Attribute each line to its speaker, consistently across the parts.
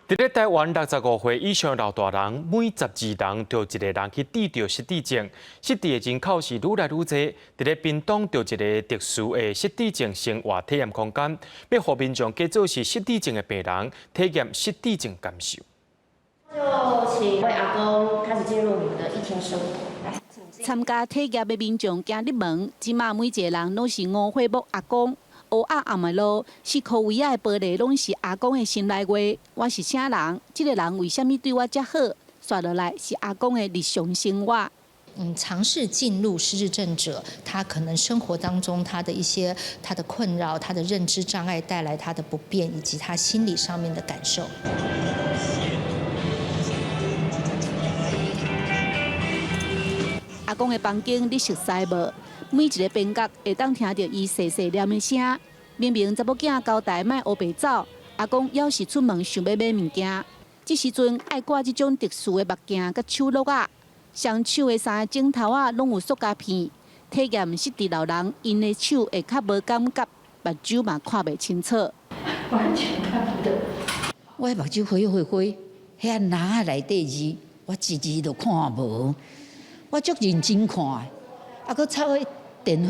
Speaker 1: 伫台湾65岁以上老大人，每12人就一个人去治疗失智症。失智的人口是愈来愈多。伫屏东就一个特殊的失智症生活体验空间，要互民众假做是失智症的病人，体验失智症感受。
Speaker 2: 就请为阿公开始进入你们的一天生活。
Speaker 3: 参加体验的民众行入门，即马每一个人拢是5岁木阿公。乌暗暗的路，4颗围仔的玻璃拢是阿公的心内话。我是啥人？这个人为什么对我这好？刷落来是阿公的日常生活。
Speaker 4: 尝试进入失智症者，他可能生活当中他的一些他的困扰、他的认知障碍带来他的不便，以及他心理上面的感受。
Speaker 3: 阿公的房间你熟悉无？每一个边角会当听到伊细细念的声。明明查某囝交代莫黑白走，阿公要是出门想要买物件，这时阵爱挂这种特殊的目镜甲手镯啊，双手的三个指头啊拢有塑胶片。体验失智老人，因的手会较无感觉，目睭嘛看袂清楚。
Speaker 2: 完全看不到。
Speaker 5: 我目睭灰，遐哪内底字，我一字都看无。我足认真看，搁插个电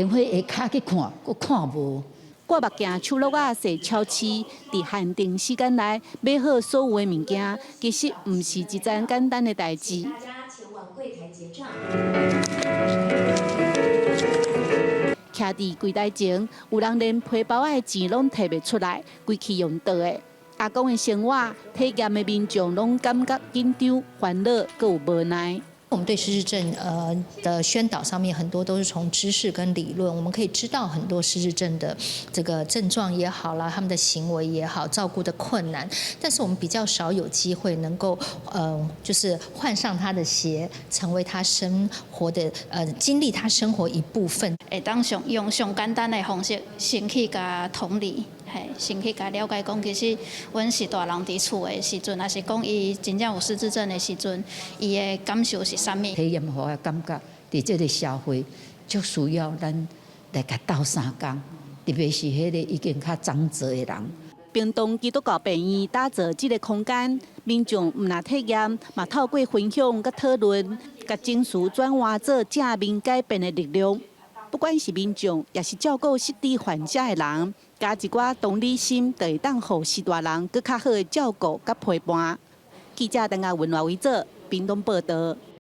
Speaker 5: 话下骹去看，搁看无。
Speaker 3: 挂目镜手镯啊，细超市，伫限定时间内买好所有的物件，其实毋是一件简单的代志。
Speaker 2: 大家前往柜台结账。
Speaker 3: 徛伫柜台前，有人连皮包仔的钱拢摕袂出来，规气用倒的。阿公的生活，体验的民众拢感觉紧张、烦恼，阁有无奈。
Speaker 4: 我们对失智症的宣导上面很多都是从知识跟理论，我们可以知道很多失智症的这个症状也好啦，他们的行为也好，照顾的困难，但是我们比较少有机会能够就是换上他的鞋，成为他生活的经历他生活一部分。
Speaker 6: 会当用上简单的方式，先去甲同理。先去甲了解讲，其实阮是大人伫厝的时阵，也是讲伊真正有失智症的时阵，伊的感受是啥物？
Speaker 5: 体验好的感觉，伫这个社会，足需要咱来甲斗相共，特别是迄个已经较长者的人。
Speaker 3: 屏东基督教病院打造这个空间，民众毋但体验，嘛透过分享甲讨论，甲情绪转换做正面改变的力量。不管是民众，也是照顾失智患者的人，加一寡同理心，就会当互失大人更较好的照顾甲陪伴。记者陈亚文为做，屏东报道。